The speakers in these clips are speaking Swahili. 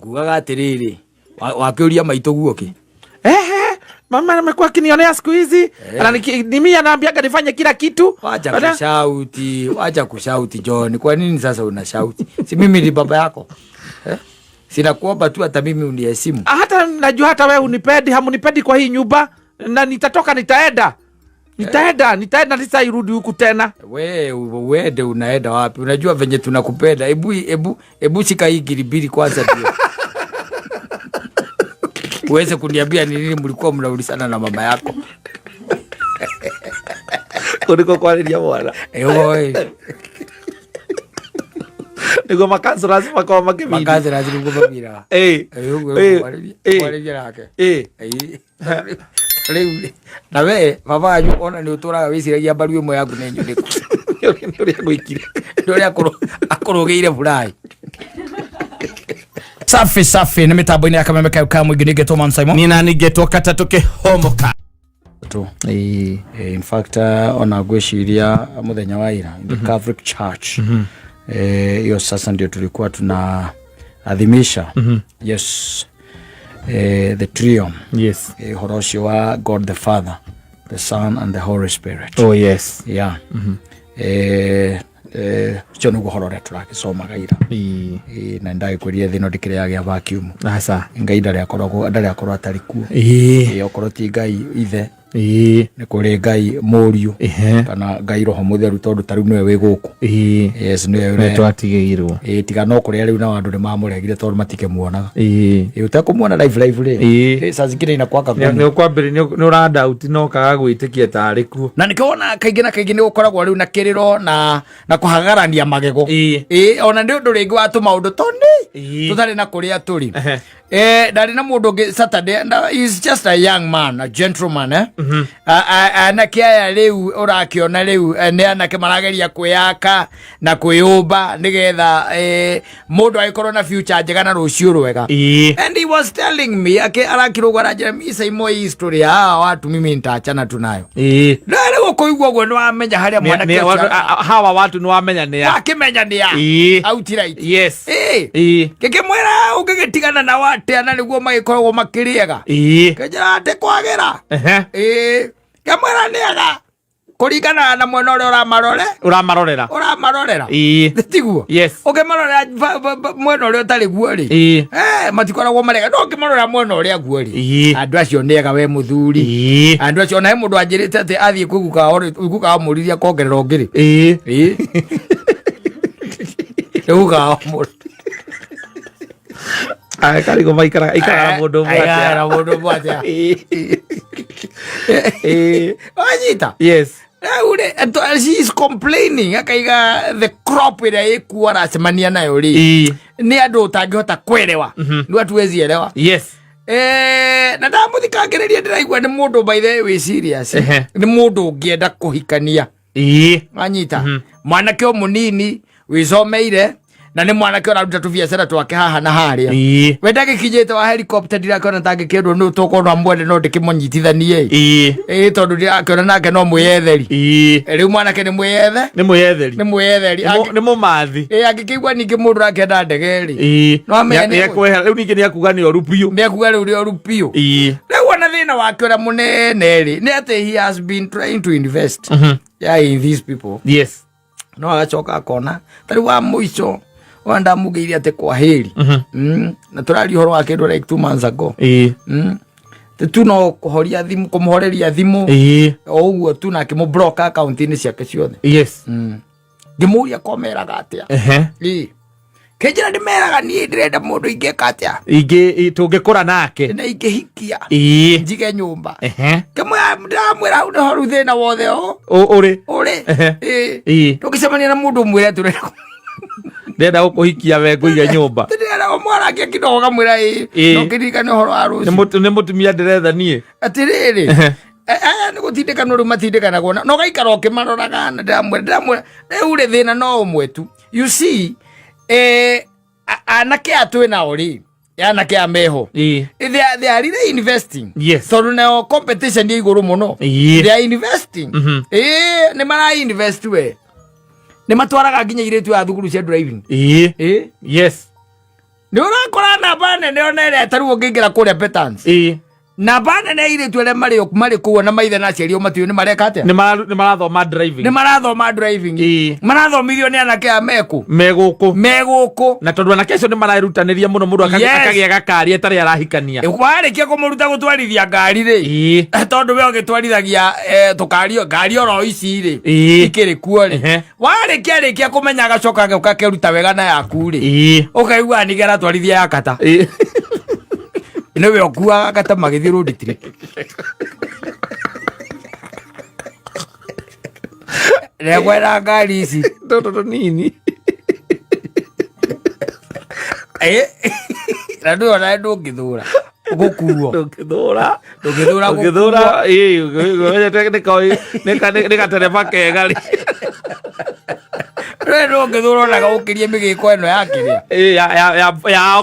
Ngugaga atiriri wakiuria maito guoki. Mama amekuwa akinionea siku hizi. Mimi anaambiaga nifanye kila kitu. Wacha kushauti John. Kwa nini sasa unashauti? Si mimi ni baba yako. Sina kuomba tu hata mimi uniheshimu. Hata najua hata wewe unipendi, hamunipendi kwa hii nyumba na nitatoka nitaenda. Nitaenda nitairudi huku tena. Wewe unaenda wapi? Unajua venye tunakupenda. Ebu shika hii giribiri kwanza ndio. Uweze kuniambia ni nini mlikuwa mnaulizana na mama yako. Kuliko kwalilia bwana. Niko makazi lazima kwa makimini. Makazi lazima kwa mira. Kwalilia yake. Na wewe baba ayu ona ni uturaga wiciragia mbaru imwe yaku ne nyuliku. Ndio gwikire. Ndio akorogeire furai. Safi na mitambo-ini ya Kameme ka mwingi nigetwo Simon nina nigetwo Katatuke homoka tu. In fact ona gwiciria muthenya wa ira in the Catholic Church hiyo sasa ndio tulikuwa tuna adhimisha yes the triumph horoshi wa God the Father, the Son and the Holy Spirit. Oh yes, yeah. Chono guhorore turakisoma gaira na ndai kuria thino dikire ya vacuum asa ngaida ria korwo ndari akorwo atariku okorwo ti ngai ithe ni kuri ngai muriu kana ngai roho mutheru tondu tariu niwe wi guku yes niwe twatigeirwo tiga no kuri riu na andu ni mamuregire tondu matike muonaga utakumuona live ri sasa ina kwaka ni ukwambiri ni uranda uti no kaga gwitikia tariku na nikiona kaingi ni gukoragwo riu na kiriro na kuhagarania magego ona ndi undu ringi wa tu maundu toni tutari na kuria turi ndari na mundu ngi Saturday is just a young man, a gentleman anake aya riu urakiona riu ni anake marageria kwiyaka na kwiyumba nigetha mundu aikorwo na future njega na rucio rwega and he was telling me arakirugwa na Jeremy Saimo history watu mimi nitaachana tunayo ndari gukoigwa gwe no amenya haria mwanake hawa watu no amenya ni akimenya ni outright yes kikimwera ugigitigana na wate ana niguo magikoragwo makiriega kejera ate kwagira kamwera niaga kuringana na mwena uria uramarorera tiguo yes ukimarorera mwena uria utari guo ri matikoragwo marega no ukimarorera mwena uria guo ri andu acio niega we muthuri andu acio na he mundu anjirite ati athie kuguka murithia kongerera ongiri uguka mur karigo ikara mundu mwatia Ajita yes she is complaining akaiga the crop ira ikuwa rasemania nayo ri ni andu utangihota kwerewa ndu atuwezi elewa yes na ndamuthikagiriria ndiraigua ni mundu by the way serious ni mundu ungienda kuhikania anyita mwanake munini wisomeire na ni mwanake uraruta tu biashara twake haha na haria wendage kijete wa helicopter ndirakona tangi kindu no tokona mwende no ndikimonyitithanie tondu ndirakona nake no mwiyetheri riu mwanake ni mwiyetheri ni mumathi angikigwa ningi mundu rakenda ndegeri no amenye kwehera riu ningi ni akuga ni orupio riu ona thina wake ura munene ri ni ati he has been trying to invest in these people yes no agacoka akona tari wa muico wanda mugeiri ate kwa heri na turari horo wake ndo like 2 months ago tu no kuhoria thimu kumuhoreria thimu oguo tu na kimu block account ni ciake ciothe yes ngimuria komeraga atia kejira ndimeraga ni ndirenda mundu ingeka atia tungikura nake na ingihikia njige nyumba kemwe ndamwira hu horu thina wothe uri tukicemania na mundu mwire tureko ndenda gukuhikia we nguige nyumba ndenda mwana ake kidogo kamwira no kirikane horo aruci ni mutumia ndiretha nie atiriri aya ni gutindikana ru matindikana gona no gaikara okimaroraga na ndamwira uri thina no umwe tu you see anake atwina ori anake ameho they are really investing yes so no competition ni iguru muno they are investing ni mara invest we ni matwaraga nginya iretu ya thukuru cia driving yes ni urakora na bane ona ere taruo ngingira kuria Petans na bana na ile twele mari kuwa na maithe na aciari o matiyo ni mareka atia ni marathoma driving marathomithio ni anake a meguku na tondu anake acio ni mararutaniria muno mundu akagia gakari etari arahikania warikia kumuruta gutwarithia ngari ri tondu we ogitwarithagia ngari oro ici ri ikiri kuo ri warikia kumenya agacoka ukakeruta wega na yaku ri ukaigua nigera twarithia yakata ino we okua akata magithii road trip regwera ngari ici toto nini na ndu ona ndungithura gukuo ndungithura nikatereba kega ri rero ngithura na gukirie migiko eno ya kiria ya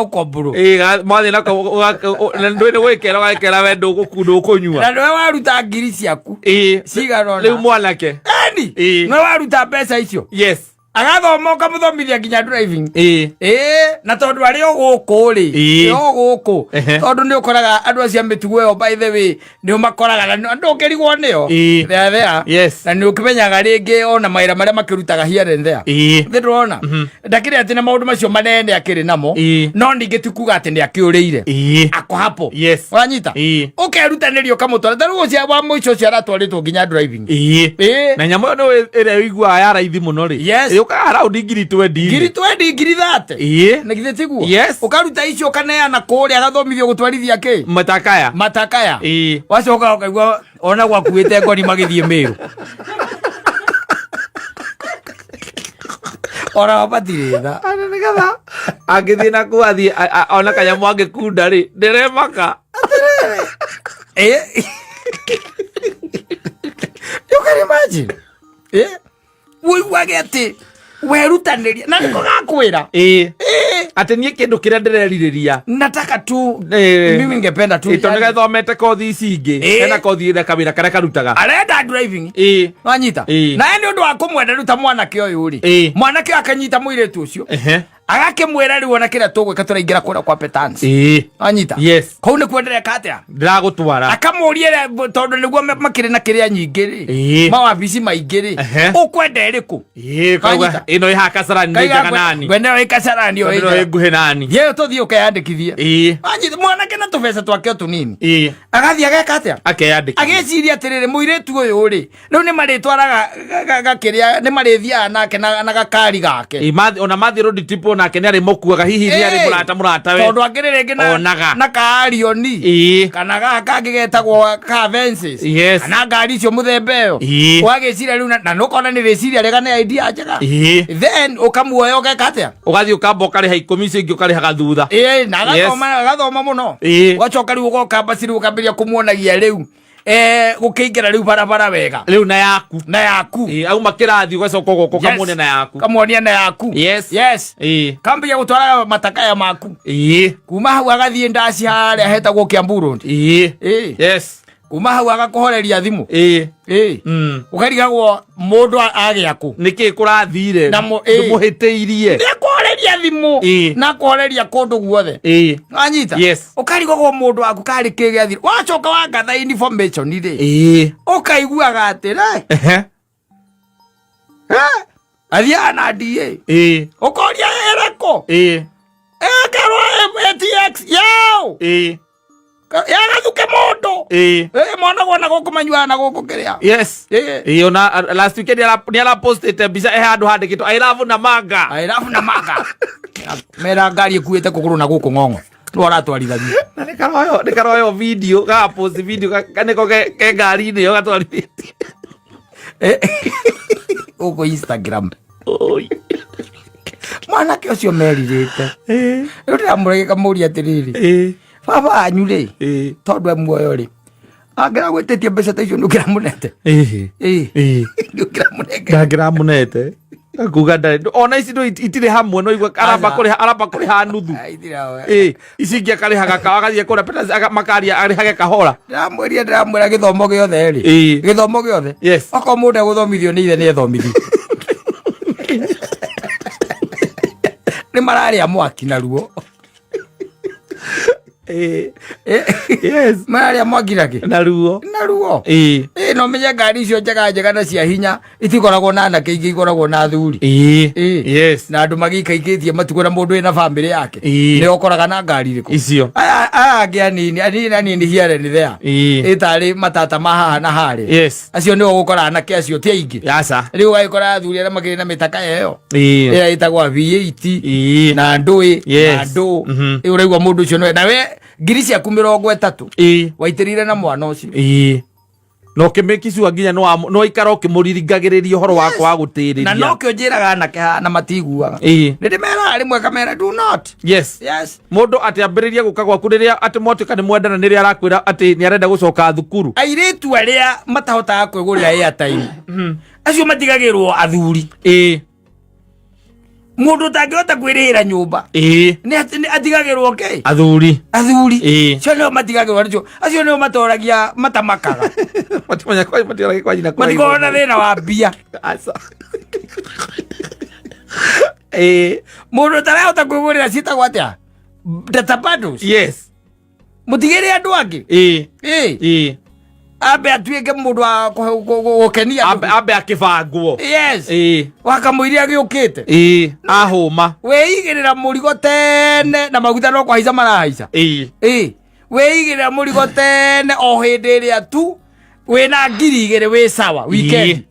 okoburu mwathi na ndwene gwikera we ndukunyua na ndwe waruta ngiri ciaku cigarona riu mwanake no waruta mbeca icio yes agathoma ukamuthomithia nginya driving na tondu ari guku ri guku tondu ni ukoraga andu acia mitugo yo by the way ni umakoraga na andu ukirigwo nio there yes na ni ukimenyaga ringi ona maira maria makirutaga here and there ndurona ndakire ati na maundu macio manene akiri namo no ningi tukuga ati ni akiuriire ako hapo yes wanyita ukerutanirio kamutwara taru cia wa muico cia ratwaritwo nginya driving na nyamo no ere igwa ya raithi muno ri yes around ngiri 20 ngiri 30 na githe tiguo ukaruta icio kaneana kuria agathomithio gutwarithia ki matakaya wacoka ukaigua ona gwakuite ngoni magithie Meru ora batirida nigatha angithie na kuathi ona kanyamu angikunda ri ndiremaka you can imagine wagete werutaniria na niko gakwira ati nie kindu kiria ndireririria nataka tu mimi ningependa tu itonega thomete kothi ici ingi ena kothi ira kabira kare karutaga arenda driving wanyita na ene undu wa kumwenda ruta mwanake uyu ri mwanake akanyita muiretu ucio agakimwira ri wona kira tugwika turaingira kura kwa Petans wanyita yes kou ni kwenderea katia ndiragutwara akamuria tondu niguo makire na kiria nyingi ri mawabici maingi ri ukwenda iriku kauga ino ihaka sarani njaga nani wenda ikasarani o ino iguhe nani ye tuthio kayandikithia wanyita mwanake na tubesa twake tunini agathia geka atia akeyandikithia ageciria atiriri muiretu uyu ri riu ni maritwaraga gakiria ni marithia nake na gakari gake ona mathi road trip na kene ari mokuaga hihi ni ari murata we tondu angirire na kaarioni kana gaka gigetagwo Cavences kana ngari cio muthemba iyo wageciria riu na nukona ni reciria rega ni idea njega then ukamuoya ugeka atia ugathi ukamba kari 10 cingi ukari haga thutha na agathoma muno wacoka riu ugoka baciri ukambiria kumuonagia riu gukiingira riu barabara wega riu na yaku au makirathi ugacoka goko kamuonia na yaku yes kambia gutwara matakaya maku kuma hau agathie ndaci haria hetagwo Kiambu yes kuma hau agakohoreria thimu ukarigagwo mundu agiaku niki kurathire ndumuhitiirie nikuhoreria thimu na kuhoreria kundu guothe anyita ukarigagwo mundu waku kari kigiathire wacoka wangatha information ri ukaiguaga atira athia na DA ukoria ereko ekerwo ATX yao yagathuke mundu mwana gwana guku manyua na guku kiria yes ona last weekend ni ala posted biza handu handikitwo I love Namanga mera ngari ikuite kuguru na guku ngongo no aratwarithagia na nikaroyo video ga post video kaniko ke ngari ni yo gatwarithie uko Instagram mwana ke ucio meririte ndiramurege kamuria atiriri baba anyu ri tondu muoyo ri angira gwitetie mbeca ta icio ndukira munete ndukira munete akuga ndari ona ici ndo itire hamwe no igwa aramba kuri ha nuthu ici ngia kari haga kagathie kura peta makaria ari hage kahora ndiramwira githomo giothe ri githomo giothe oko munde guthomithio ni ithe ni ethomithi ni mararia mwaki na ruo Yes. Maria mwagirage. Naruo. No menye ngari icio njega na cia hinya itikoragwo na anake ingĩ ikoragwo na athuri. Yes. Na andu magikaikĩtie matukũ na mũndũ ena family yake. Nĩ ũkoraga na ngari irĩkũ. Icio. Angĩ anini here ni there. Ĩtarĩ matata mahaha na harĩ. Yes. Acio nĩ ũgũkora anake acio ti aingĩ. Yasa. Rĩu ũgagĩkora athuri arĩa makĩrĩ na mĩtaka ĩyo. Ĩrĩa ĩtagwo V8 na ndũĩ na ndũ. Ũraigua mũndũ ũcio no na we ngiri ciaku 30 waitĩrĩire na mwana ũcio. No kĩmĩkicua nginya no ikara ũkĩmũririgagĩrĩria ũhoro wako wa gũtĩrĩria. Na no kĩo njĩraga anake na matiguaga. Ndĩmera rĩmwe kamera do not. Yes. Mũndũ atĩ ambĩrĩria gũka gwaku rĩrĩa atĩ mwatuĩka nĩ mwendana nĩrĩa arakwĩra atĩ nĩ arenda gũcoka thukuru. Airĩtu arĩa matahotaga kwĩgũrĩra airtime acio matigagĩrwo athuri. Mundu tangĩhota kwĩrĩhĩra nyũmba nĩ atigagĩrwo athuri cio nĩo matigagĩrwo nĩcio acio nĩo matoragia matamakaga matikoragwo na thĩna wa mbia. Mũndũ tarahota kwĩgũrĩra ciĩtagwo atĩa data bundles. Mũtigĩre andũ angĩ ambe atuĩke mũndũ wa gũkenia ambe akĩbangwo. Wakamũiria gĩũkĩte ahũma wĩigĩrĩra mũrigo tene na maguta no kũhaica marahaica. Wĩigĩrĩra mũrigo tene o hĩndĩ ĩrĩa tu wĩna ngiri 2 wĩ sawa weekend.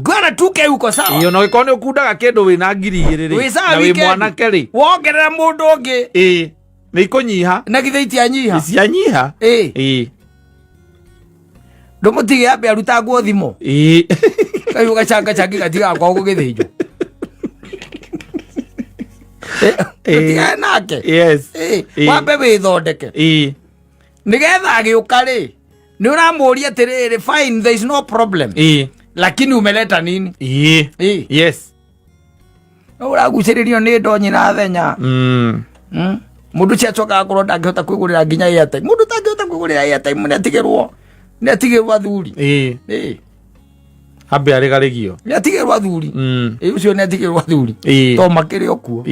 Ngwana tuke uko sawa. No gĩkorwo nĩ ũkundaga kĩndũ wĩna ngiri 2 na wĩ mwanake rĩ wongerera mũndũ ũngĩ nĩ ikũnyiha na githĩ itianyiha. Icianyiha. Ndũmũtige ambe arutagwo thimo. Kayo gacanga changi gatiga kwa gũgĩthĩnjwo. Tiga nake. Wambe wĩthondeke. Nĩgetha agĩũka rĩ nĩ ũramũria atĩrĩrĩ fine there is no problem. Lakini umeleta nini? No ũragucĩrĩrio nĩ ndonyi na thenya. Mundu cia coka akorwo ndangĩhota kwĩgũrĩra nginya airtime. Mundu tangĩhota kwĩgũrĩra airtime nĩ atigĩrwo athuri. Hambe arĩgarĩgio. Nĩ atigĩrwo athuri. Ũcio nĩ atigĩrwo athuri. To makĩrĩ okuo.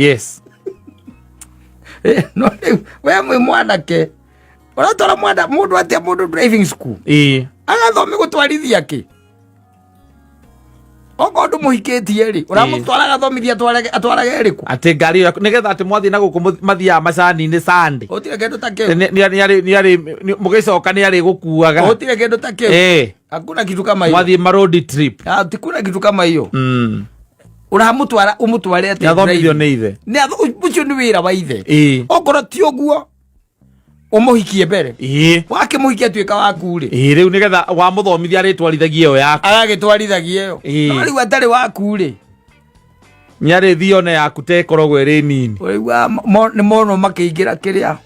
No rĩu we mwĩ mwanake ũratwara mũndũ atĩa mũndũ driving school. Agathome gũtwarithia kĩ? Oko ndu muhiketie ri uramutwara gathomithia atwarage eriku ati ngari nigetha ati mwathi na guku mathia macani ni sande otire kendo takeo ni ari mugicoka ni ari gukuaga otire kendo takeo hakuna kitu kama hiyo mwathi road trip tikuna kitu kama hiyo uramutwara umutware ati athomithio ni ithe ni ucio ni wira wa ithe okoro ti oguo umuhikie mbere wake muhikie atuika waku ri riu nigetha wa muthomithia ritwarithagie yo yaku agagitwarithagia yo riu atari waku ri nyari thione yaku te korogwe ri nini riu ni mono makiingira kiria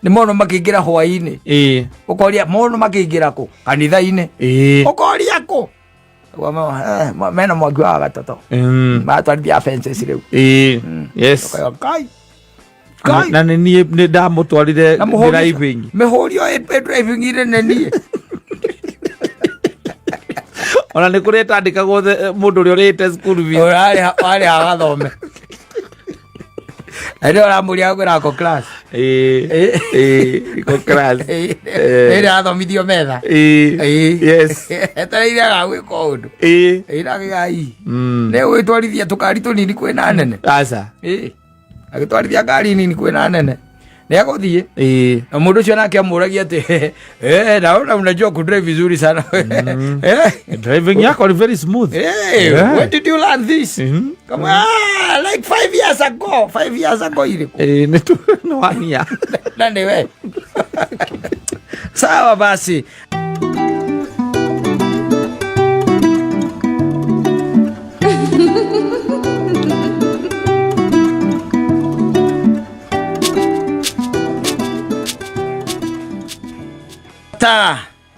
ni mono makiingira hwaini ukoria mono makiingira ku kanitha-ini ukoria ku mena mwangi wa gatoto matwarithia fences riu yes na ni ndamutwarire driving mehorio driving ire nenie ona ni kureta andikagwo mundu uri urite school fees ari agathome ndio ramuria gwira ko class ko class era athomithio metha yes etereire agwika undu ira gai ne witwarithia tukari tunini kwina nene asa agitwarithia ngari nini kwina nene ni agothie na mundu ucio nake amuragia ati naona unajua ku drive vizuri sana driving yako is very smooth when did you learn this come on like 5 years ago ile ni tu no ania nani we sawa basi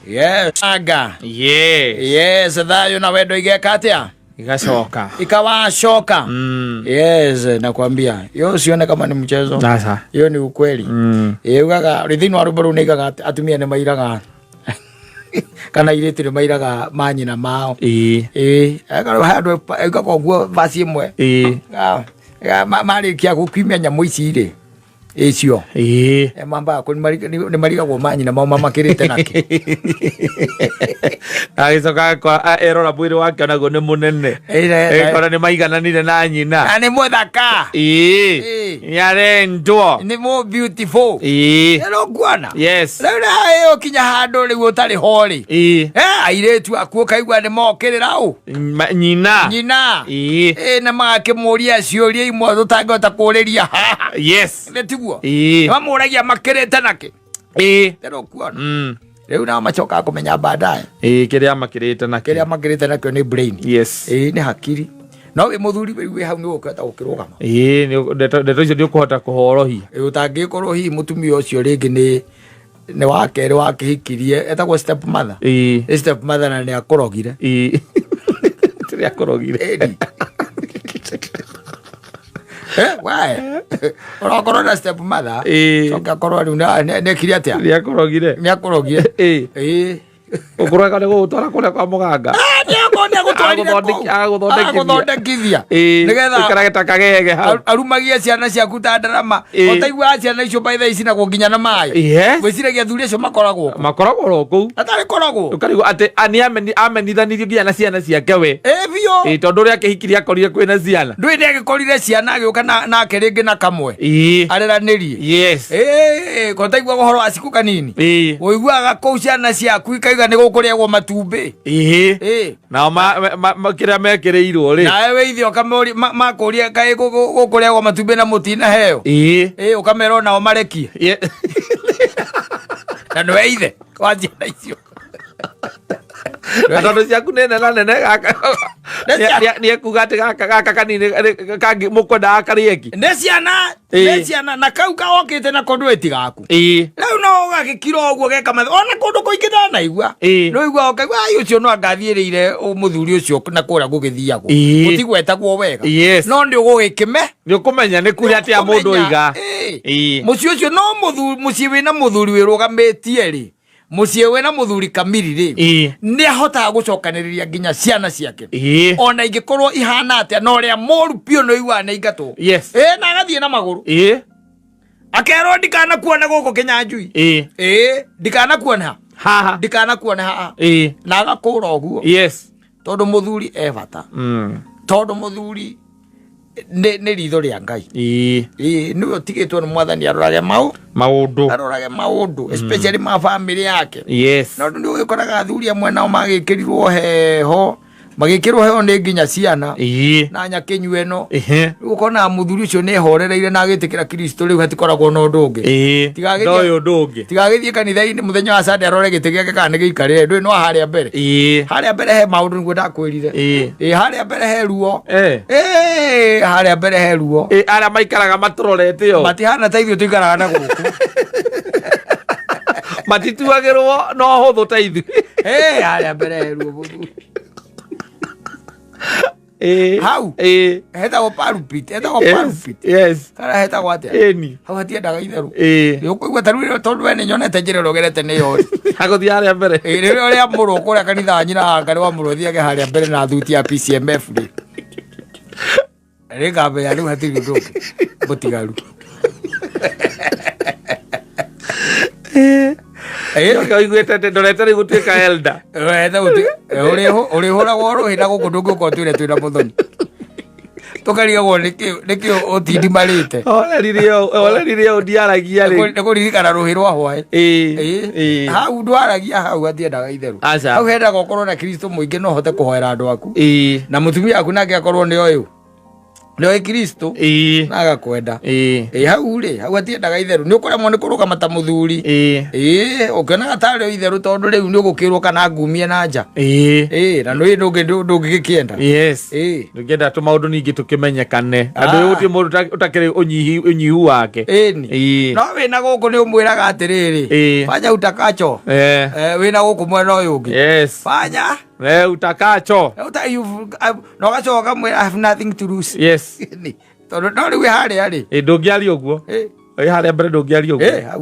yes aga yes thayo na wendo igekatia igacoka ikawashoka yes nakwambia yo sione kama ni mchezo sasa hiyo ni ukweli ugaga rithini wa rubaru nigaga atumia ni mairaga kana iretire mairaga manyina mao agaro handu igako guo basi imwe mari kia gukimia nyamu ici ri icio mamba ko ni mariga go manyi na mama makirite nake agicoka kwa erora bwiri wake nago ni munene kora ni maigananire na nyina na ni muthaka yare ndo ni more beautiful ero gwana yes rĩu ayo kinya handũ rĩu ũtarĩ hori airetu akuo kaigua nĩ mokĩrĩra ũ nyina na magakĩmũria ciũria imwe tũtangĩhota kũũrĩria haha yes nĩ tiguo mamũragia makĩrĩte nake rĩu kuona rĩu nao macokaga kũmenya baadaye kĩrĩa makĩrĩte nakĩo nĩ brain yes nĩ hakiri no wĩ mũthuri wĩ hau nĩ ũkũhota gũkĩrũgama ndeto icio nĩ ũkũhota kũhorohia ũtangĩkorwo hihi mũtumia ũcio rĩngĩ nĩ wakerĩ wakĩhikirie etagwo step mother step mother na nĩ akũrogire tĩrĩ akũrogire ũrakorwo na step mother coka korwo rĩu nĩekire atĩa nĩ akũrogire ũkũrega nĩ gũgũtwara kũrĩa kwa mũganga agũthondekithia nĩgetha kagege hau arumagie ciana ciaku ta ndarama ũtaiguaga ciana icio baitha ici na gũkinya na maĩ gwĩciragia athuri acio makoragwo kũu atarĩ koragwo ũkarigwo atĩ amenithanirio nginya na ciana ciake we biũ tondũ ũrĩa akĩhikirie akorire kwĩna ciana ndũĩ nĩ agĩkorire ciana agĩũka nake rĩngĩ na kamwe areranĩrie kotaigua ũhoro wa ciku kanini ũiguaga kũu ciana ciaku ikaiga nĩ gũkũrĩagwo matumbĩ nao kĩrĩa mekĩrĩirwo rĩ nawe wĩ ithe makũria kaĩ gũkũrĩagwo matumbĩ na mũtina heo ũkamera nao marekie na nĩwe ithe wa ciana icio tondũ ciaku nĩ nene gaka nĩ ekuga atĩ gaka kanini kangĩ mũkwendaga karĩeki nĩ ciana na kau kaokĩte nako ndwĩti gaku rĩu no gagĩkira ũguo geka mathe ona kũndũ kũingĩ ndanaigua no igua ũkaigua ũcio no angathiĩrĩire mũthuri ũcio na kũrĩa gũgĩthiagwo gũtigwetagwo wega no nĩ ũgũgĩkĩme nĩ ũkũmenya nĩ kuria atĩa mũndũ oiga mũciĩ ũcio no mũciĩ wĩna mũthuri wĩrũgamĩtie rĩ muciĩ wena mũthuri kamiri rĩ nĩ ahotaga gũcokanĩrĩria nginya ciana ciake ona ingĩkorwo ihana atĩa na ũrĩa mũru biũ no igua nĩ ingatwo na agathiĩ na magũrũ akerwo ndikanakuone gũkũ Kĩnyanjui ndikanakuone haha ndikanakuone haha na agakũra ũguo tondũ mũthuri e bata tondũ mũthuri nĩ ritho rĩa Ngai nĩwe ũtigĩtwo nĩ Mwathani arorage maũndũ especially ma family yake na nĩ ũgĩkoraga athuri amwe nao magĩkĩrirwo heho nĩ nginya ciana na nyakĩnyũ ĩno ũkona mũthuri ũcio nĩ ehorereire na agĩtĩkĩra Kristo rĩu hatikoragwo na ũndũ ũngĩ tigagĩthiĩ kanitha-inĩ mũthenya wa Sunday arore gĩtĩ gĩake kana nĩ gĩikarĩre ndũĩ no harĩa mbere he maũndũ nĩguo ndakwĩrire harĩa mbere he ruo harĩa mbere he ruo arĩa maikaraga matũrorete o matihana ta ithuĩ tũikaraga na gũkũ matituagĩrwo no hũthũ ta ithuĩ harĩa mbere he ruo hau hetagwo pulpit kana hetagwo atĩa hau hatiendaga itherũ ũkũigua ta rĩu tondũ we nĩ nyonete njĩra ĩrĩa ũgerete nĩ yori agũthiĩ harĩa mbere rĩrĩa ũrĩa mũrũ kũrĩa kanitha wa nyina Ngarĩ wa mũrũ thiage harĩa mbere na thuti ya PCMF rĩ ngamenya rĩu hatirĩ ũndũ ũngĩ mũtigaru Kaiguĩte atĩ ndorete rĩu gũtuĩka elder ũrĩhũragwo rũhĩ na gũkũ ndũngĩũka twĩre twĩna mũthoni tũkarigagwo nĩkĩo ũtindimarĩte oreririe ũndiaragia rĩ nĩ kũririkana rũhĩ rwa hwaĩ hau ndwaragia hau hatiendaga itherũ hau hendaga ũkorwo na Kristo mũingĩ no ũhote kũhoera andũ aku na mũtumia waku nake akorwo nĩoĩ Kristo na agakwenda hau rĩ hau hatiendaga itherũ nĩ ũkoremwo nĩ kũrũgama ta mũthuri ũkĩonaga tarĩ itherũ tondũ rĩu nĩ ũgũkĩrwo kana ngumie na nja na nĩ ndũngĩkĩenda ndũngĩenda tũmaũndũ ningĩ tũkĩmenyekane andũ gũtirĩ mũndũ ũtakĩrĩ ũnyihu wake no wĩna gũkũ nĩ ũmwĩraga atĩrĩrĩ fanya utakacho wĩna gũkũ mwena ũyũ ũngĩ fanya utakacho no gacoka kamwĩra I have nothing to lose tondũ no rĩu harĩa rĩ ndũngĩaria ũguo harĩa mbere ndũngĩaria ũguo hau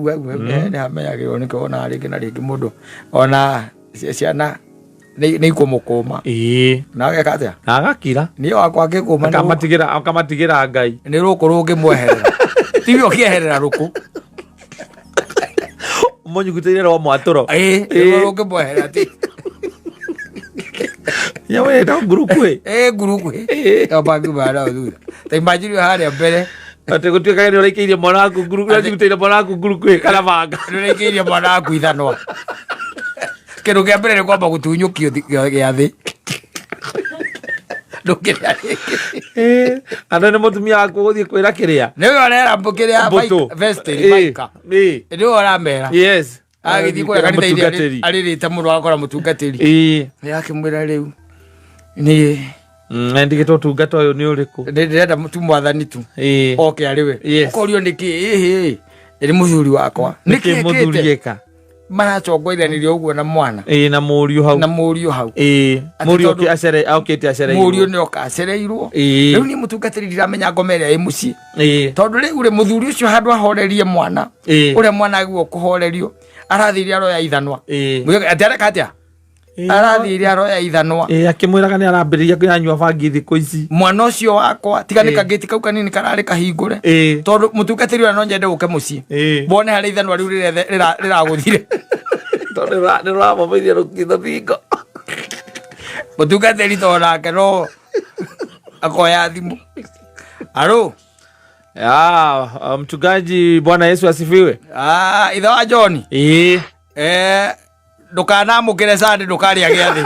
nĩ hamenyagĩrĩrwo nĩ kũona rĩngĩ na rĩngĩ mũndũ ona ciana nĩ ikũmũkũma na ageka atĩa agakira niĩ wakwa ngĩkũma akamatigĩra Ngai nĩ rũkũ rũngĩmweherera tibi okieherera ruku Monyugutire ro mwatoro ruku bohera ti yawe ndo gurukwe gurukwe abagu bara udu ta imagine hare mbere ate gutuika ni ureikirie mwana aku gurukwe ati mwana aku gurukwe kana banga ureikirie mwana aku ithanwa kero kia mbere ni kwamba gutunyukio gia thi ndukira ana ni mutumia aku guthie kwira kiria ni we orera mbukiria vestry baika ni ora mera yes agithii kwa kanitha iria aririte mundu akora mutungatiri yakimwira riu ni ndigito tungata uyu ni uriku ndirenda mutu mwathani tu oke ariwe ukorio niki iri muthuri wakwa niki muthurieka marachongoithanirio uguo na mwana na muriu hau muriu ki acere aukite acere muriu ni okacereirwo riu ni mutungatiri ndiramenya ngomeria i mucii tondu riu ri muthuri ucio handu ahorerie mwana uria mwana agwo kuhorerio arathiria roya ithanwa atareka atia arathiria roya ithanwa akimwiraga ni arambiriria kuyanywa bangi thiku ici mwana ucio wakwa tiganika giti kau kanini karari kahingure tondu mutungatiri ura no nyende uke mucii bone hari ithanwa riu riraguthire tondu riramomeithia rukitho thingo mutungatiri tonake no akoya thimu alo mchungaji Bwana Yesu asifiwe. Ithe wa John. Ndukanamukire Sunday ndukaria giathi.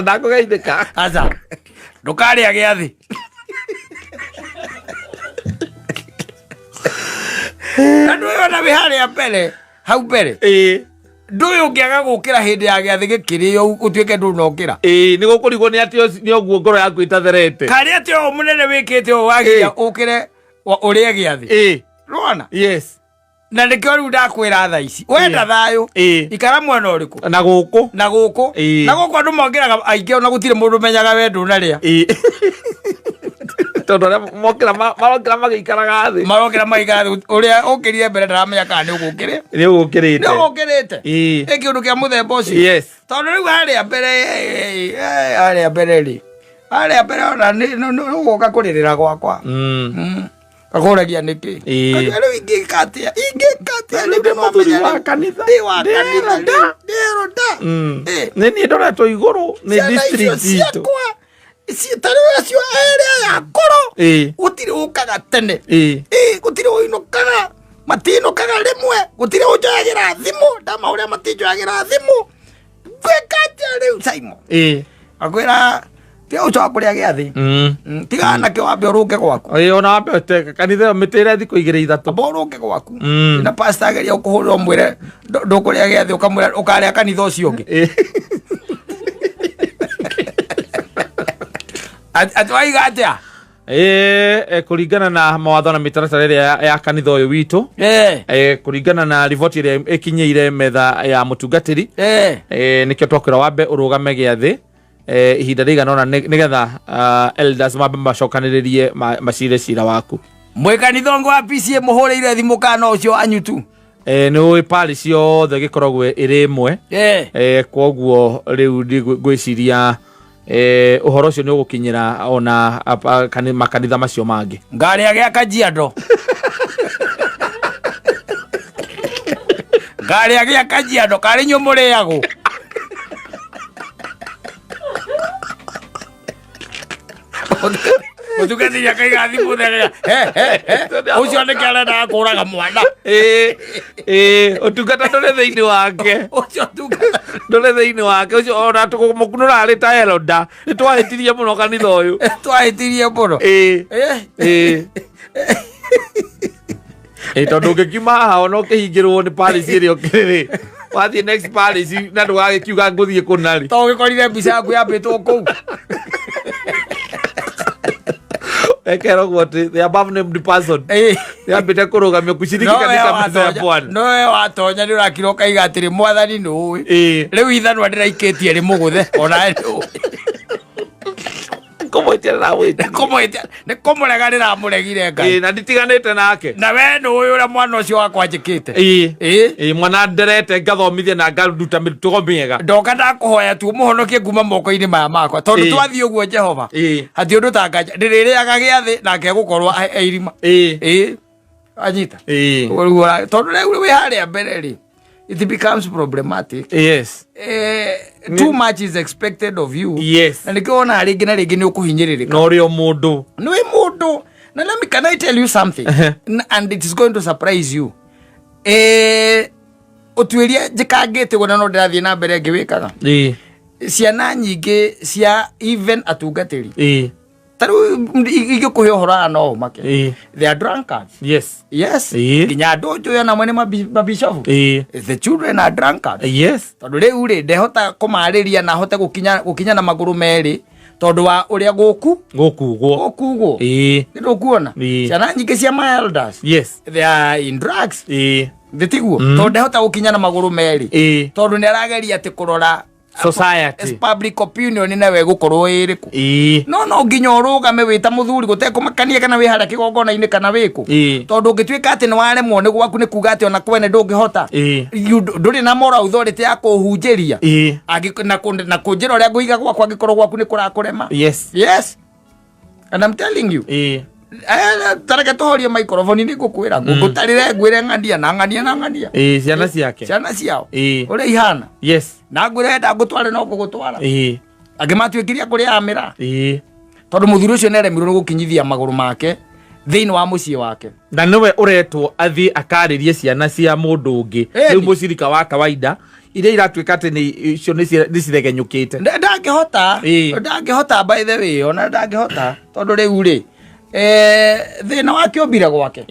Ndako gaithika. Acha. Ndukaria giathi. Andu yona bihari ya pele. Hau pele. Nduyu ungiaga gukira hindi ya giathi gikirio utuike ndunokira. Ni gukurigwo ni atio ni oguo ngoro yaku itatherete. Kari atio munene wikite o wagia ukire uria giathi. Rona? Yes. Na nikio riu ndakwira tha ici. Wenda thayo. Ikara mwana uriku. Na guku. Na guku andu mongiraga aingi ona gutire mundu menyaga wendu na ria. Tondu mokira magikaraga thi. Marokira magikaraga thi. Uria ukirire mbere ndaramenya kana ni ugukire. Ni ugukirite. Ni ugukirite. Kiundu kia muthemba ucio. Yes. Tondu riu haria mbere haria mbere ri. Haria mbere ona ni ugoka kuririra gwakwa. Kakoragia niki. Riu ingikatia. Ni muthuri wa kanitha. Ni wa kanitha. Ndero da. Ni ndoretwo iguru ni district itu. Citarä cio area ya koro gutire ukaga tene gutire uinukaga matinukaga rimwe gutire unjoyagira thimu ndama uria matinjoyagira thimu gwikatia riu Simon akwira ti ucoka kuria giathi tiga na kä wambe urunge gwaku ona wambe teka kanitha mitire thiku 2-3 amba urunge gwaku na pastor ageria ukuhurira umwire ndukuria giathi ukamwira ukaria kanitha ucio ungi atwaiga atia kuringana na mawatho na mitaratara iria ya kanitha uyu witu kuringana na riboti iria ikinyeire metha ya mutungatiri nikio twakwira wambe urugame giathi ihinda rigana ona nigetha elders mambe macokaniririe macire cira waku mwikanithongo wa PCA muhurire thimu kana ucio anyutu ni ui pari ciothe gikoragwo iri imwe koguo riu ngwiciria uhoro ucio ni ugukinyira ona makanitha macio mangi ngari agia Kajiado ngari agia Kajiado kari nyumuriago mutungatiri akaiga thimu thega ucio ni kiarenda kuraga mwana utungata ndore thiini wake ucio tungata ndore thiini wake ucio ona tukumukunura ari ta eroda ni twahitirie muno kanitha uyu twahitirie muno tondu ngikiuma haha ona ukihingirwo ni parish iria ukiriri wathie next parish na ndugagikiuga nguthie kunari to gikorire mbica yaku yambitwo kuu ekero gwote the above named person yambite kurugamia kushiriki katika meza ya Bwana no watonya ni urakiro kaiga atiri mwathani nui riu ithanwa ndiraikitie ri muguthe ona Nikumũreganĩra mũregire Ngai. Na nditiganĩte nake. Na we nĩ ũyũ ũrĩa mwana ũcio wakwa njĩkĩte. Mwana nderete ngathomithia na ngaruta mĩtugo mĩega. Ndoka ndakũhoya tu mũhonokie kuma moko-inĩ maya makwa tondũ twathiĩ ũguo Jehova hatirĩ ũndũ ta nganja ndĩrĩrĩaga gĩathĩ nake gũkorwo irima. Anyita tondũ rĩu wĩ harĩa mbere rĩ, it becomes problematic. Yes. Too much is expected of you. Yes. Na nikiona rĩngĩ na rĩngĩ nĩ ũkũhinyĩrĩrĩka. No rĩo mũndũ. Nĩ mũndũ. Na can I tell you something? And it is going to surprise you. Ũtuĩria njĩkangĩte gũna no ndĩrathiĩ na mbere ngĩwĩkaga. Ciana nyingĩ cia even atungatĩri. Taru igĩkũhe ũhoro no make. They are drunkards. Yes. Yes. Nginya andũ njũĩ na mwene mabishofu. The children are drunkards. Yes. Tondũ rĩu rĩ ndehota kũmarĩria na hote gũkinya na magũrũ merĩ tondũ wa ũrĩa gũkugwo. Nĩ kuona ciana nyingĩ cia my elders. Yes. They are in drugs. Ndĩtiguo tondũ ndehota gũkinya na magũrũ merĩ tondũ nĩ arageria atĩ kũrora society public opinion na we gukorwo iriku no nginya urugame wita muthuri gutekũmakania kana wi harĩa kĩgongona-inĩ kana wĩku tondũ ũngĩtuĩka atĩ nĩ waremwo nĩ gwaku nĩ kuga atĩ ona kwene ndũngĩhota ndũrĩ na moral authority ya kũhunjĩria na kũnjĩra ũrĩa ngũiga gwakwa angĩkorwo gwaku nĩ kũrakũrema. Yes and I'm telling you tareke tuhorie microphone ni ngukwira ngutarire ngwire ng'ania na ng'ania ciana ciake ciana ciao uri ihana. Yes. Na ngwire nda ngutware no kugutwara angimatuikiria kuria amira tondu muthuri ucio neremirwo gukinyithia maguru make thiini wa mucii wake na niwe uretwo athi akaririe ciana cia mundu ungi riu mucirika wa kawaida iria iratuika ati ni icio ni ciregenyukite ndangihota by the way ona ndangihota tondu riu ri thina wake obira gwake.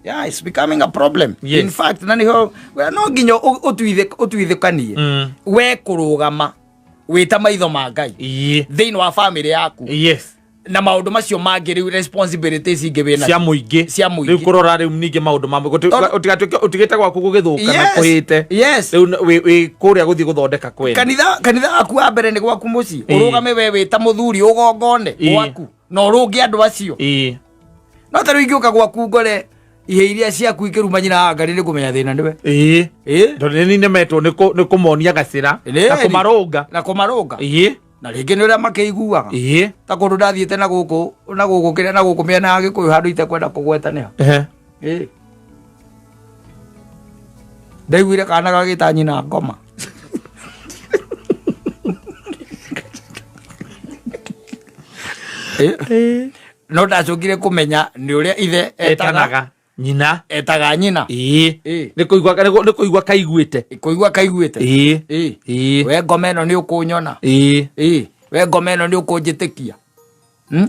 Yeah, it's becoming a problem. Yes. In fact naniho no nginya utuithikanie we kurugama wita maitho ma Ngai thini wa family yaku. Yes. Na maundu macio mangĩ riu responsibilities ingĩwĩna cia mũingĩ riu kurora riu ningĩ maundu mamwe utigite gwaku gũgĩthũka na kũhĩte riu wĩ kũrĩa gũthiĩ gũthondeka kwene kanitha waku wa mbere nĩ gwaku mũciĩ ũrũgame we wĩta mũthuri ũgongone gwaku na ũrũnge andũ acio no ta rĩu ingĩũka gwaku ngore ihe iria ciaku ikĩruma nyina Ngai nĩ kũmenya thĩna nĩwe tondũ nĩ nemetwo nĩ kũmonia gacĩra na kũmarũnga na rĩngĩ nĩ ũrĩa makĩiguaga ta kũndũ ndathiĩte na gũkũ kĩrĩa na gũkũ mĩena ya Gĩkũyũ handũ itekwenda kũgwetanĩra ndaiguire kana gagĩta nyina ngoma no ndacũkire kũmenya nĩ ũrĩa ithe etanaga nyina nĩ kũigua kaiguĩte we ngoma ĩno nĩ ũkũnyona we ngoma ĩno nĩ ũkũnjĩtĩkia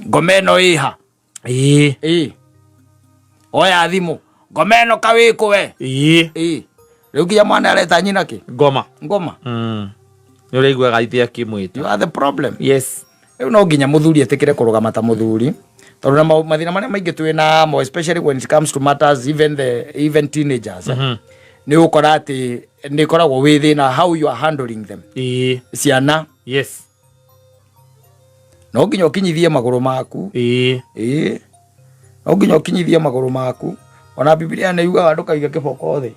ngoma ĩno ĩha oya thimũ ngoma ĩno kawĩkũ we rĩu nginya mwana areta nyina kĩ ngoma nĩ ũraiguaga ithe akĩmwĩta. You are the problem. Yes. Rĩu no nginya mũthuri etĩkĩre kũrũgama ta mũthuri tondũ na mathĩna marĩa maingĩ twĩ namo especially when it comes to matters even teenagers nĩ ũkora atĩ nĩ koragwo wĩ thĩna how you are handling them ciana. Yes. No nginya ũkinyithie magũrũ maku no nginya ũkinyithie magũrũ maku ona Biblia nĩ yugaga ndũkaige kĩboko thĩ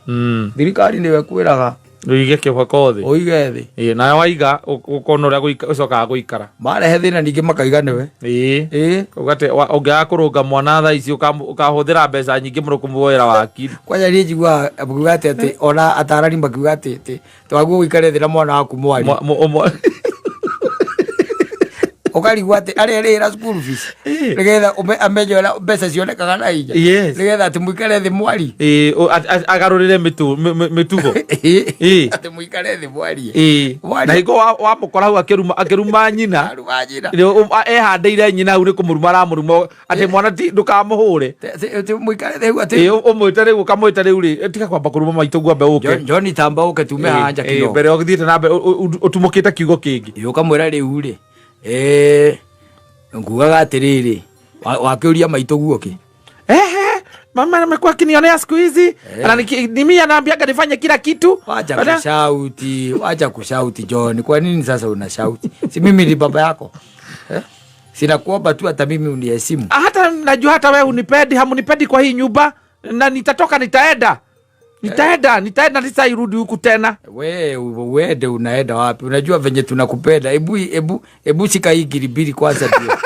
thirikari nĩwe kwĩraga uige kĩboko thĩ uige thĩ na waiga ũkona ũrĩa ũcokaga gũikara marehe thĩna ningĩ makaiga nĩwe ugate ũngĩaga kũrũnga mwana thaa ici ũkahũthĩra mbeca nyingĩ mũno kũmuoera wakiri kwanja niĩ njiguaga akiuga atĩ ona atarani makiuga atĩ twaguo gũikare thĩ na mwana waku mwari ukarigwo atĩ arĩrĩra school fees nĩgetha amenye ũrĩa mbeca cionekaga na hinya nĩgetha atĩ mũikare thĩ mwari agarũrĩre mĩtugo atĩ mũikare thĩ mwari na hingo wamũkora hau akĩruma nyina ehandĩire nyina hau nĩ kũmũruma aramũruma atĩ mwana ndũkamũhũre mũikare thĩ hau atĩ ũmwĩte rĩu ũkamwĩte rĩu rĩ tiga kwamba kũruma maitũ ngwambe ũke John tamba ũke tume hanja kĩno mbere ũgĩthiĩte na mbere ũtumũkĩte kiugo kĩngĩ ũkamwĩra rĩu rĩ ngugaga atĩrĩrĩ wakĩũria maitũ guoke mama amekuwa akinionea siku hizi mimi anaambiaga nifanye kila kitu. Wacha kushauti John, kwa nini sasa unashauti? Si mimi ni baba yako Sina kuomba tu hata mimi uniheshimu. Hata najua hata wewe unipendi, hamunipendi kwa hii nyumba na nitatoka nitaenda. Nitaenda nitairudi huku tena. Wewe unaenda wapi? Unajua venye tunakupenda. Ebu shika hii giribiri kwanza ndio.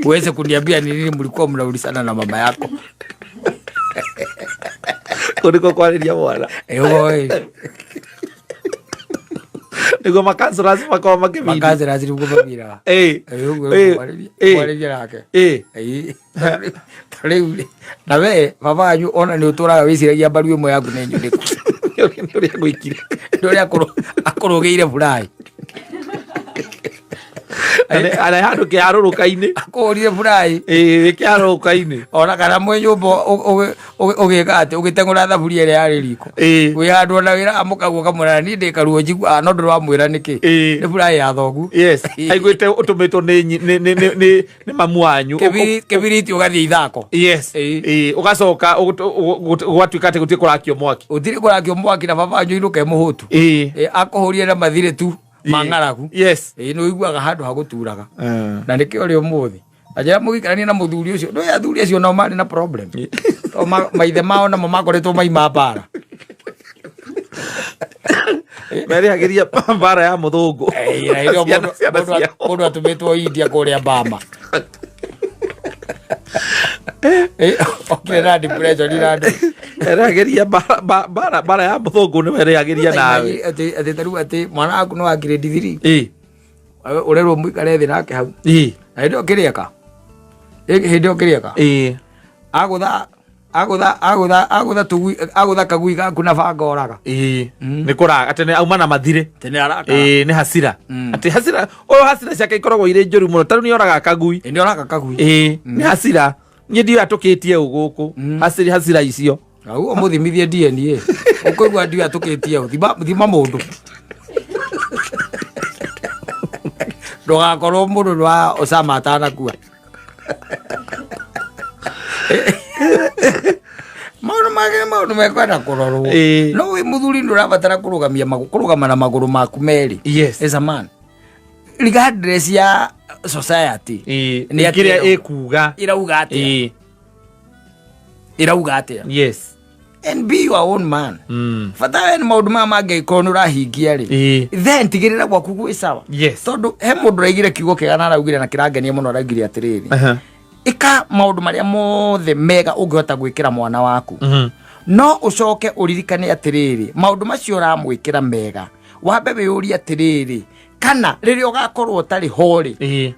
Uweze kuniambia ni nini mlikuwa mnaulizana na mama yako. Kuliko kwalilia bwana. Niko makazi lazima kwa makimini. Makazi lazima kwa mira. Kwalilia yake. Na we baba anyu ona ni uturaga wiciragia mbaru imwe yaku ne nyuriku. Ndio ya gwikire. Ndio ya akorogeire furai. Ana handu kiaruruka-ini akorire furai kiaruruka-ini ona kana mwe nyumba ugika ati ugitengura thaburia ria yari riko wi handu ona wira amukaguo kamurana ni ndikaruo njigu no nduru amwira niki ni furai ya thogu yes aiguite utumitwo ni mamu wanyu kibiriti ugathie ithako yes ugacoka ugwatuika ati gutie kurakio mwaki utiri kurakio mwaki na baba anyu iruke muhutu akohurie na mathire tu mangaragu yes no iguaga handu ha guturaga na nikio ri umuthi ajira mugikarania na muthuri ucio no ya thuri acio no mari na problem to maithe mao na makoretwo maima bara meri agiria bara ya muthungu mundu atumitwo India kuria Bama okay na depression irandi erageria bara ya muthungu ni werageria nawe ati taru ati mwana aku no grade 3 urerwo mwikare thi nake hau na ndio kirieka ndio kirieka agutha kagui gaku na banga oraga ni kuraga atene auma na mathire tene araka ni hasira ati hasira hasira ciake ikoragwo ire njoru muno taru ni oraga kagui ni oraga kagui ni hasira ni ndio atukitie uguku hasira icio au muthimithie DNA ukoigwa ndio atukitie thima mundu ndogakorwo mundu rwa Osama atanakua maundu mekwenda kurorwo no wi muthuri ndurabatara kurugama na maguru maku meri yes as a man regardless ya society ni akiria ekuga irauga atia yes and be your own man fata en maundu mage ikono rahingia ri then tigirira gwaku gwi sawa yes tondu he mundu raigire kiugo kigana araugire na kirangenia muno araugire atiriri ika maundu maria mothe mega ungihota gwikira mwana waku no ucoke uririkane atiriri maundu macio ramwikira mega wambe wiyuria atiriri kana riria ugakorwo utari hori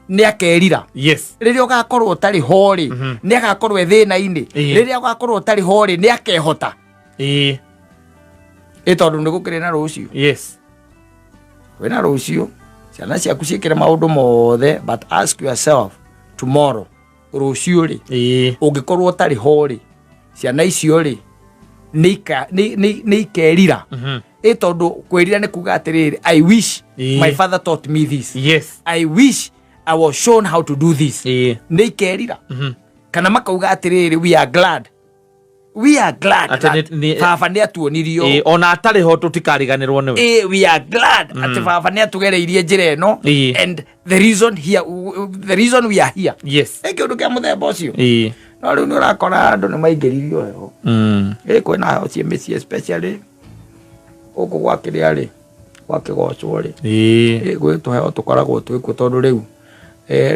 ni akerira yes riria ugakorwo utari hori ni agakorwo ethina-ini riria ugakorwo utari hori ni akehota tondu ni gukire na rucio yes wena rucio ciana ciaku ciikire maundu mothe but ask yourself tomorrow rucio ri ungikorwo utari hori ciana icio ri ni ikerira tondu kwirira ni kuga atiriri I wish my father taught me this yes I wish I was shown how to do this ni ikerira kana makauga atiriri we are glad baba ni atuonirio ona atari ho tutikariganirwo niwe we are glad ati baba ni atugereirie njira eno and the reason we are here yes kindu kia muthemba ucio no riu ni urakora andu ni maingiririo heho kwina heho cie mĩciĩ especially uku gwakiria ri gwakigocwo ri gwitwo heho tukoragwo twikuo tondu riu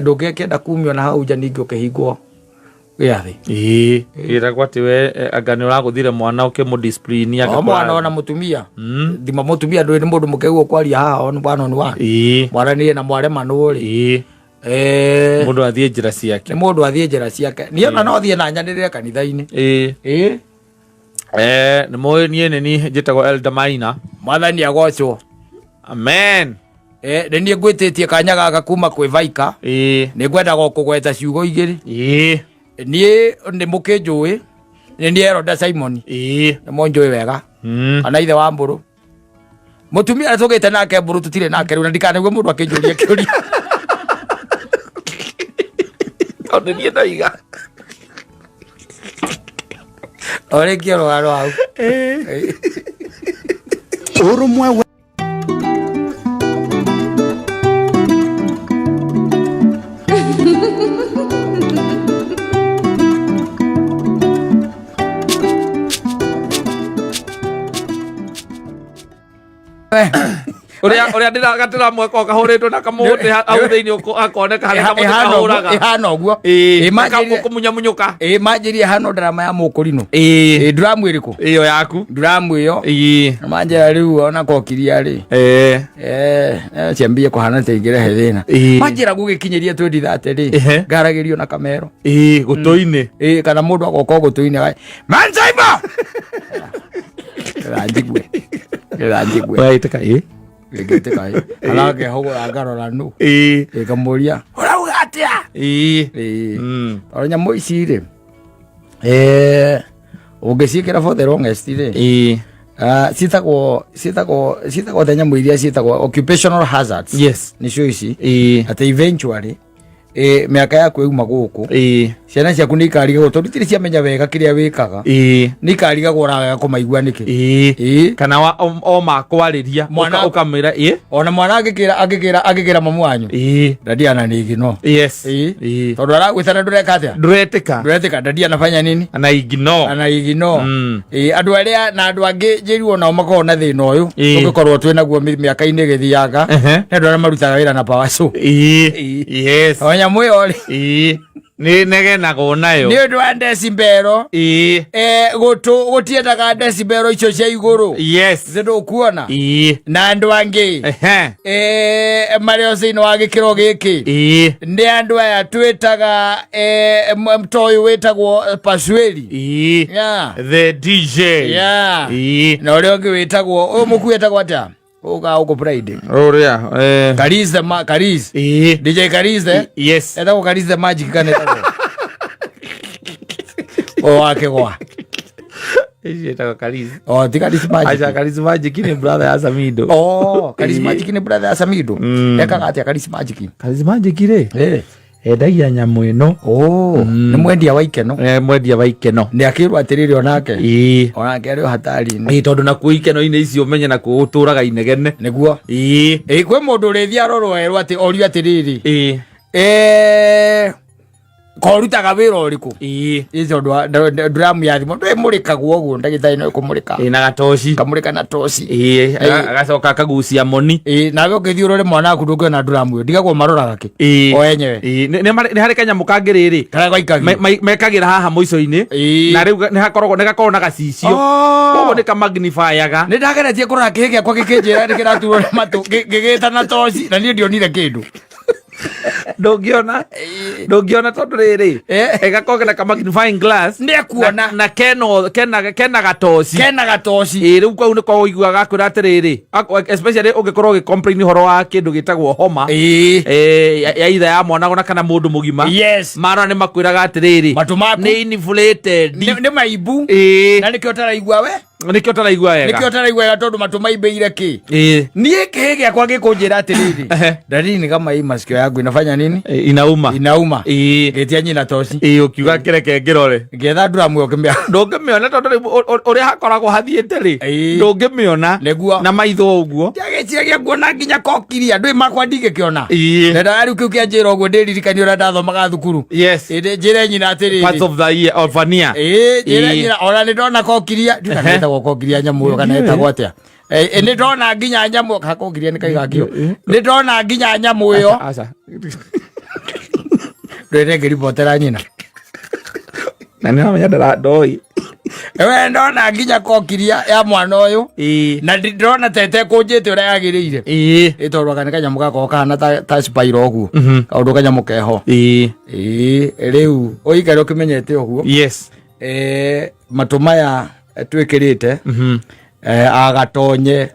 ndungikienda kumio na hau nja ningi ukihingwo giathi iragwo ati we anga ni uraguthire mwana ukimudiscipline akakora mwana ona mutumia thima mutumia nduri ni mundu mukegwo kwaria haha onu bwana ni wa mwana ni na mware manuri mundu athie njira ciake ni mundu athie njira ciake ni ona no thie na nyanirire kanitha-ini ni moyo ni njitagwo Elder Maina mwathani agocwo amen ni nie ngwititie kanya gaka kuma kwi Vaika ni ngwendaga kugweta ciugo igiri nie ni mukinjui ni nie Elder Simon ni monjui wega ana ithe wa mburu mutumia tugite nake mburu tutire nake riu na ndikanaigwe mundu akinjuria kiuria tondu nie ndaiga ore kioro aro au urumwe Uria ndiragatira mweko kahuritwo na kamuti au thiini akoneka harĩa kamuti kahuraga ihana ũguo kumunyuka manjĩrie hano drama ya mũkũrinũ drama ĩrĩkũ iyo yaku drama ĩyo manjĩra rĩu ona kokiria rĩ ciambie kũhana ta ingĩrehe thĩna manjĩra gũgĩkinyĩria 2030 rĩ ngaragĩrio na kamero gũtũ-inĩ kana mũndũ agoka gũtũ-inĩ Mansaimo ranjigwe waitĩka Gete kai. Alage hogo agarora nu. Kamuria. Urauga atia? Oranya moicire. Ungĩciĩkĩra for the longest rĩ. Citagwo thenya mũiria citagwo occupational hazards. Yes. Nicio ici. Ati eventually miaka yaku yuma guku ciana ciaku ni ikariga gutũrutire ciamenya wega kiria wikaga ni ikariga gora wega kumaigua niki kana o makwariria ukamira ona mwana agikira mamu wanyu dadi ana nigi no yes tondu aragwithana ndureka atia nduretika dadi anafanya nini ana igino andu aria na andu angi njiru nao makorwo na thina uyu tugikorwo twina guo miaka-ini githiaga na andu aria marutaga wira na power show yes Mwĩori ni negenagwo nayo ni undu wa decibero gutiendaga decibero icio cia iguru yes zindukuona na andu angi mario thĩinĩ wa gĩkĩro gĩkĩ ni andu aya twĩtaga mtoyu wĩtagwo Pasweli the DJ na ũrĩa ũngĩ wĩtagwo ũyũ mũku wĩtagwo atĩa uko Friday oria Karis DJ Karis yes etagwo Karis the Magic kana etagwo wake kwa etagwo Karis ti Karis Magic acha Karis Magic ni brother ya Samido Karis Magic ni brother ya Samido ekaga atia Karis Magic re endagia nyamu ino ni mwendia wa ikeno ni akirwa atiriri onake ari hatari-ini tondu na ku ikeno-ini icio menye na ku uturaga inegene niguo kwi mundu urithia arorwo erwo ati orio atiriri korutaga wira uriku icio dramu ya thimo ndimurikagwo uguo ndagitari no kumurika na gatoci kamurika na toci agacoka akagucia moni nawe ukithiurure mwana waku ndungiona dramu iyo ndigagwo maroraga ki o enyewe ni hari kanyamu kangiriri kana gaikagi mekagira haha muico-ini na riu ni gakorwo na gacicio koguo ni kamagnifiaga ni ndageretie kurora kihi giakwa gikinjira ndikiraturwo na matu gigita na toci na ni ndionire kindu ndungiona tondu riri egakorwo na magnifying glass ni akuona na kena gatoci riu kwau ni kwa uiguaga akwira atiriri especially ungikorwo ugicomplain horo wa kindu gitagwo homa ya itha ya mwana ona kana mundu mugima mara ni makwiraga atiriri ni inflated ni maibu na nikio taraigua we nikio taraigua wega tondu matu maimbeire ki nie kihi giakwa gikunjira atiriri dalili kama hii masikio yangu inafanya nini inauma getia nyina toci ukiuga kireke ngirore getha dramu ukimia ndungimiona tondu uria hakoragwo hathiite ri ndungimiona na maitho uguo ndageciagia kuona nginya kokiria ndui makwa ndigĩkĩona nda riu kiu kianjira uguo ndiririkani uria ndathomaga thukuru njire nyina atiriri part of the year of ania njire nyina ona ni ndona kokiria ndinatagwo kokiria nyamu uyo kana etagwo atia ni ndona nginya nyamu kakokiria ni kaigakio ni ndona nginya nyamu uyo ndwene ribotera nyina na ni amenya ndoi ewe ndona nginya kokiria ya mwana uyu na ndona tete kunjite uria yagiriire itorwa kana kanyamu gako kana ta spiral oguo kaundu kanyamu keho riu uikare ukimenyete oguo matumaya twikirite agatonye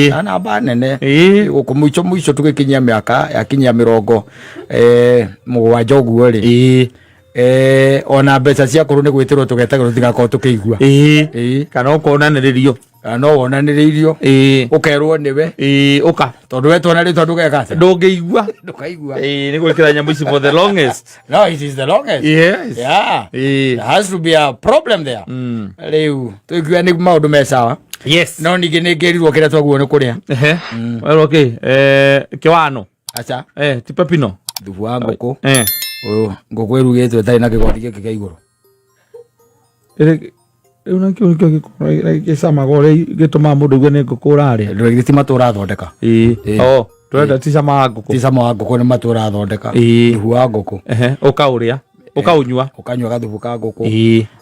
na namba nene guku muico tugikinyia miaka yakinyia 70 uguo ri ona mbeca cia kuru ni gwitirwo tugetagwo tigakorwo tukigua kana ukonaniririo no wonaniririo ukerwo niwe uka tondu wetona ri tondu geka ndungiigua ni gwikira nyambu ici for the longest no it is the longest there has to be a problem there riu tuigua ni maundu me sawa no ningi ni ngirirwo kiria twaguo ni kuria well okay kiwano acha ti pepino thubu wa nguku nguku irugitwe tari na kigoti giki kia iguru una ke sama gore gituma mundu gwe ne ngukura ri ndu giti matura thondeka turenda ti sama nguku ni matura thondeka thubu wa nguku ukauria ukaunyua gathubu ka nguku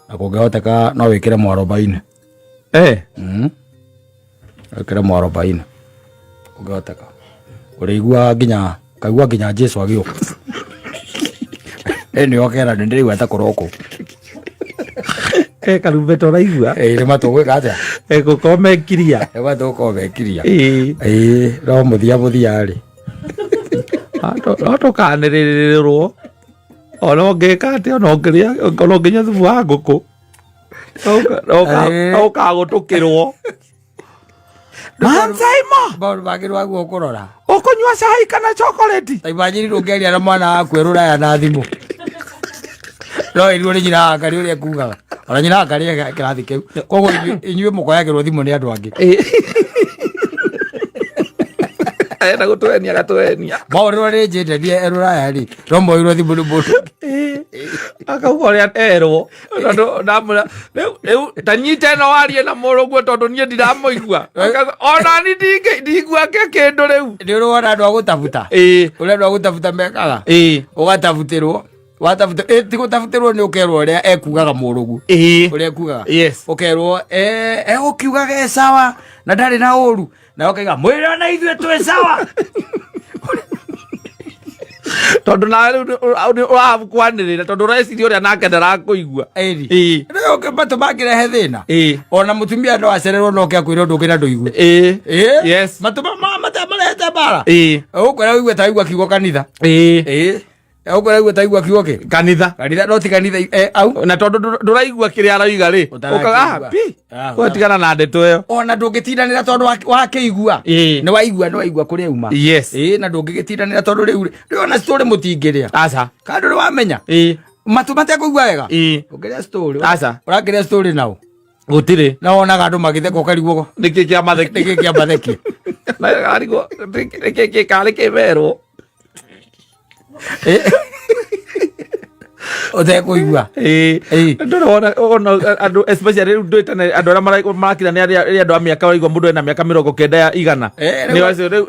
na kungihoteka no wikire mwarobaini wikire mwarobaini kungihoteka urigua nginya kaigua nginya Jesu agioka ni okera ndiriwa ta koroko karumbeto raigua ni matugwika atia gukomekiria matũkomekiria no muthia ri no tukanĩrĩrĩrwo ona ũngĩka atĩa ona ũngĩrĩa ona nginya thubu wa ngũkũ no ũkagũtũkĩrwo Mansaimo maũndũ mangĩ rwaguo kũrora ũkũnyua cai kana chocolate taimanjiri ndũngĩaria na mwana waku erũraya na thimũ no iruo nĩ nyina wakari ũrĩa kugaga ona nyina wakari kĩrathi kĩu koguo inyuĩ mũkoyagĩrwo thimũ nĩ andũ angĩ ena gũtũenia gatũenia maũrĩrwo nĩ njĩndenie erũraya rĩ no moirwo thimũ nĩ mũndũ akauga ũrĩa erwo rĩu tanyite ĩno warie na mũrũguo tondũ niĩ ndiramũigua ona ni ndingua kĩndũ rĩu nĩ ũrũona andũ a gũtabuta ũrĩa andũ a gũtabuta mekaga ũgatabutĩrwo watafuta ti gũtabutĩrwo nĩ ũkerwo ũrĩa ekugaga mũrũgu ũrĩa ekugaga ũkerwo ũkiugaga sawa na ndarĩ na ũru na ũkaiga mwĩrĩ ona ithuĩ twĩ sawa tondũ na rĩu ũrakwanĩrĩra tondũ ũreciria ũrĩa nake ndarakũigua matũ mangĩrehe thĩna ona mũtumia no acererwo no akwĩra ũndũ ũngĩ na ndũigue matũ marehete mbara ũkwĩra ũigue ta ũigua kiugo kanitha ũkwĩra ũigue ta ũigua kiugo kĩ kanitha no ti kanitha au na tondũ ndũraigua kĩrĩa arauga rĩ ũkaga ũgatigana na ndeto ĩyo ona ndũngĩtindanĩra tondũ wakĩigua nĩ waigua kũrĩa uma na ndũngĩgĩtindanĩra tondũ rĩu ona story mũtingĩrĩa aca kana ndũrĩ wamenya matũ matekũigua wega ũngĩrĩa story ũrakĩrĩa story nao gũtirĩ na wonaga andũ magĩtheka ũkarigwo nĩkĩ kĩa matheki na arigwo nĩkĩ karĩ kĩmerwo ũtekũigua ndũrona andũ especially rĩu ndũĩtane andũ arĩa marakira nĩ andũ a mĩaka waigua mũndũ ena mĩaka 90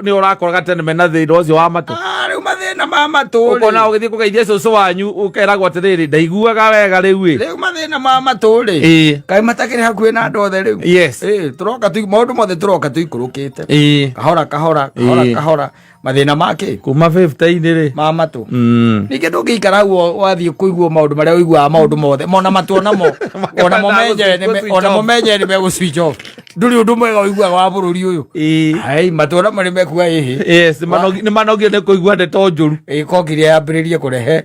nĩ ũrakoraga tene mena thĩna ũcio wa matũ rĩu mathĩna ma matũ ũkona ũgĩthiĩ kũgeithia cũcũ wanyu ũkeragwo atĩrĩrĩ ndaiguaga wega rĩu rĩu mathĩna ma matũ rĩ kaĩ matakĩrĩ hakuhĩ na andũ othe rĩu tũroka maũndũ mothe tũroka tũikũrũkĩte kahora mathĩna make kuma 50-inĩ rĩ ma matũ ningĩ ndũngĩikara hau wathiĩ kũiguo maũndũ marĩa ũiguaga maũndũ mothe mona matũ onamo menjere nĩ megũ switch off ndũrĩ ũndũ mwega ũiguaga wa bũrũri ũyũ matũ ona marĩ mekuga nĩ manogio nĩ kũigua ndeto njũru kokire yambĩrĩrie kũrehe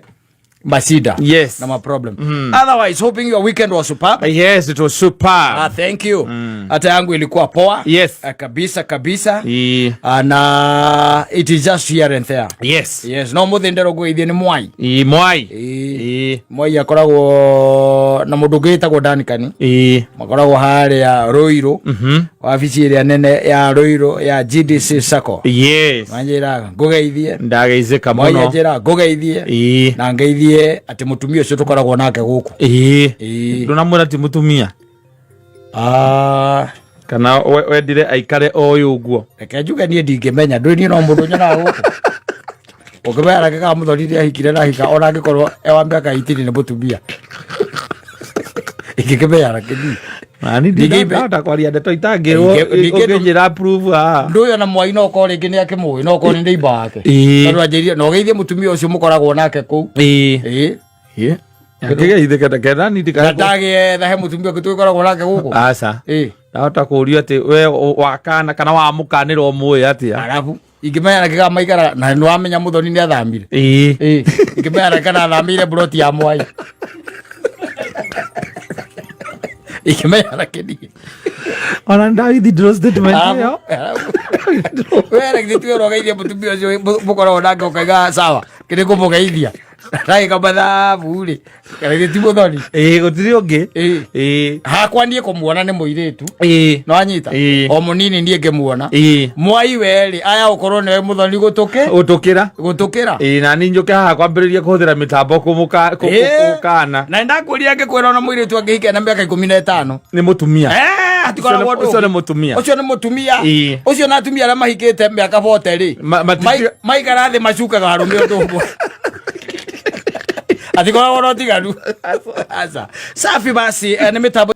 Masida. Yes. No problem. Otherwise, hoping your weekend was superb. Yes, it was superb. Thank you. Hata yangu ilikuwa poa. Yes. Kabisa. And it is just here and there. Yes. Yes. No more than go ithie ni Mwai. Mwai. Mwai akoragwo na mundu ngitagwo Danikani. Makoragwo haria Roiro. Wabici iria nene ya Roiro ya GDC Sacco. Yes. Manjiraga ngugeithie. Ndageithĩka mũno. Mwai ajira ngugeithie. Na ngeithie ati mutumia ucio tukoragwo nake guku ndunamwira ti mutumia kana wendire aikare oyu uguo reke njuge nie ndingimenya ndwini no mundu nyonaga guku ukimera kaka muthorithia hikire na hika ona ngikorwo ewa mĩaka 18 ni mutumia ikikimenya rakini nani ndingĩhota kwaria ndeto itangĩrwo ũngĩnjĩra approve ndũĩ ona Mwai no ko rĩngĩ nĩ akĩmũĩ no ko nĩ neighbor wake tondũ anjĩria no geithie mutumia ũcio mũkoragwo nake kũu ngĩgeithĩka kenda ni ndagĩetha he mutumia ũngĩ tũkoragwo nake gũkũ aca ndahota kũũrio atĩ we wakana kana wamũkanĩra ũmũĩ atĩa arabu ingĩmenya na kĩga maikara na nĩ wamenya Muthoni nĩ athamire ingĩmenya na kana athamire buroti ya Mwai ikimenya lakini ona ndagithi draw statement yo wewe ngithitwe rogeithia mutumia ucio mukoragwo nake ukaiga sawa kiri kumugeithia rai ka bathabu ri kana gitibo thoni gutiri ungi hakwa ndie kumuona ni muiritu no anyita o munini ndie ngemuona mwai weri aya ukorwo ni muthoni gutukira na ni njuke haha kwambiriria kuhuthira mitambo kumukana na ndakuria ngikwira ona muiritu angihike na miaka 15 ni mutumia ucio ni mutumia ucio na atumia aria mahikite miaka 40 ri maikara thi macukaga harume undu atikora wona tigaru asa safi basi ni mitambo